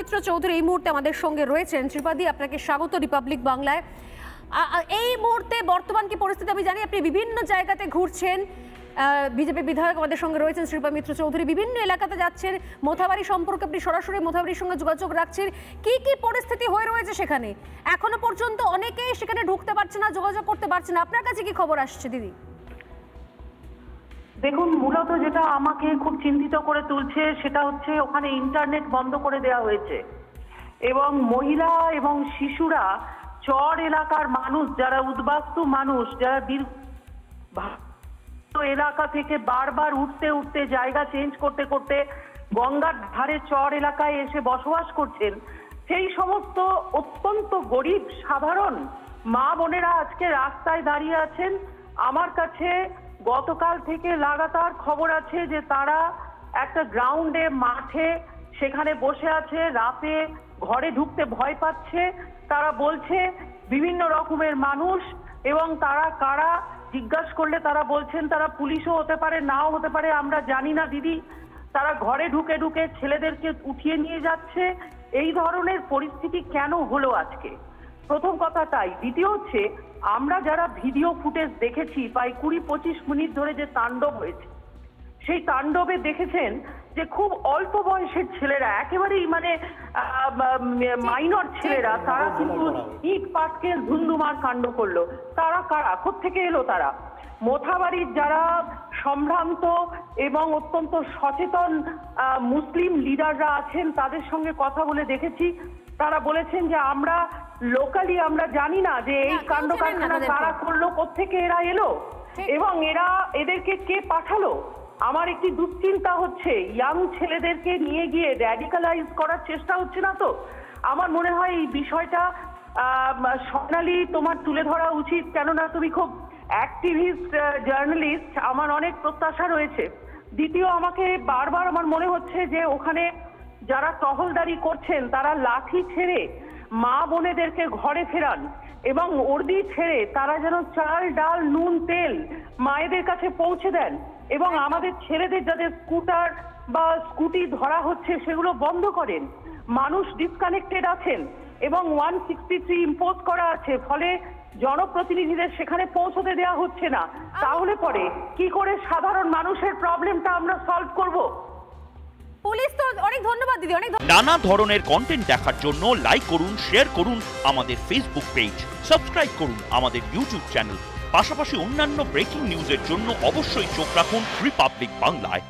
মিত্র চৌধুরী এই মুহূর্তে আমাদের সঙ্গে রয়েছেন। শ্রীপাদি, আপনাকে স্বাগত রিপাবলিক বাংলায়। এই মুহূর্তে বর্তমান কি পরিস্থিতি আমি জানি, আপনি বিভিন্ন জায়গাতে ঘুরছেন, বিজেপি বিধায়ক আমাদের সঙ্গে রয়েছেন শ্রীপাদ মিত্র চৌধুরী, বিভিন্ন এলাকাতে যাচ্ছেন, মোথাবাড়ি সম্পর্কে আপনি সরাসরি মোথাবাড়ির সঙ্গে যোগাযোগ রাখছেন। কি কি পরিস্থিতি হয়ে রয়েছে সেখানে? এখনো পর্যন্ত অনেকেই সেখানে ঢুকতে পারছে না, যোগাযোগ করতে পারছে না। আপনার কাছে কি খবর আসছে দিদি? দেখুন, মূলত যেটা আমাকে খুব চিন্তিত করে তুলছে সেটা হচ্ছে ওখানে ইন্টারনেট বন্ধ করে দেওয়া হয়েছে এবং মহিলা এবং শিশুরা, চর এলাকার মানুষ যারা উদ্বাস্তু মানুষ, যারা দীর্ঘ এলাকা থেকে বারবার উঠতে উঠতে জায়গা চেঞ্জ করতে করতে গঙ্গার ধারে চর এলাকায় এসে বসবাস করছেন, সেই সমস্ত অত্যন্ত গরিব সাধারণ মা বোনেরা আজকে রাস্তায় দাঁড়িয়ে আছেন। আমার কাছে গতকাল থেকে লাগাতার খবর আছে যে তারা একটা গ্রাউন্ডে মাঠে সেখানে বসে আছে, রাতে ঘরে ঢুকতে ভয় পাচ্ছে। তারা বলছে বিভিন্ন রকমের মানুষ, এবং তারা কারা জিজ্ঞাসা করলে তারা বলছেন তারা পুলিশও হতে পারে, নাও হতে পারে, আমরা জানি না দিদি। তারা ঘরে ঢুকে ঢুকে ছেলেদেরকে উঠিয়ে নিয়ে যাচ্ছে। এই ধরনের পরিস্থিতি কেন হলো আজকে? প্রথম কথা তাই। দ্বিতীয় হচ্ছে, আমরা যারা ভিডিও ফুটেজ দেখেছি প্রায় 20-25 মিনিট ধরে যে তাণ্ডব হয়েছে, সেই তাণ্ডবে দেখেছেন যে খুব অল্প বয়সের ছেলেরা, একেবারেই মানে মাইনর ছেলেরা, তারা কিন্তু ইট পাটকেল ধুন্ধুমার কাণ্ড করলো। তারা কারা, কোত্থেকে এলো তারা? মোথাবাড়ির যারা সম্ভ্রান্ত এবং অত্যন্ত সচেতন মুসলিম লিডাররা আছেন, তাদের সঙ্গে কথা বলে দেখেছি। তারা বলেছেন যে আমরা লোকালি আমরা জানি না যে এই কাণ্ড কারখানা কারা করলো, কোত্থেকে এরা এলো এবং এদেরকে কে পাঠালো। আমার একটি দুশ্চিন্তা হচ্ছে, ইয়াং ছেলেদেরকে নিয়ে গিয়ে র্যাডিকালাইজ করার চেষ্টা হচ্ছে না তো? আমার মনে হয় এই বিষয়টা সোনালি তোমার তুলে ধরা উচিত, কেননা তুমি খুব অ্যাক্টিভিস্ট জার্নালিস্ট, আমার অনেক প্রত্যাশা রয়েছে। দ্বিতীয়, আমাকে বারবার আমার মনে হচ্ছে যে ওখানে যারা টহলদারি করছেন তারা লাঠি ছেড়ে মা বোনেদেরকে ঘরে ফেরান এবং ওর্দি ছেড়ে তারা যেন চাল ডাল নুন তেল মায়েদের কাছে পৌঁছে দেন, এবং আমাদের ছেলেদের যাদের স্কুটার বা স্কুটি ধরা হচ্ছে সেগুলো বন্ধ করেন। মানুষ ডিসকানেক্টেড আছেন এবং 163 ইম্পোজ করা আছে, ফলে জনপ্রতিনিধিদের সেখানে পৌঁছতে দেওয়া হচ্ছে না। তাহলে পরে কি করে সাধারণ মানুষের প্রবলেমটা আমরা সলভ করব? পুলিশ তো অনেক ধন্যবাদ দিদি, অনেক নানা ধরনের কন্টেন্ট দেখার জন্য লাইক করুন, শেয়ার করুন আমাদের ফেসবুক পেজ, সাবস্ক্রাইব করুন আমাদের ইউটিউব চ্যানেল। পাশাপাশি অন্যান্য ব্রেকিং নিউজের জন্য অবশ্যই চোখ রাখুন রিপাবলিক বাংলায়।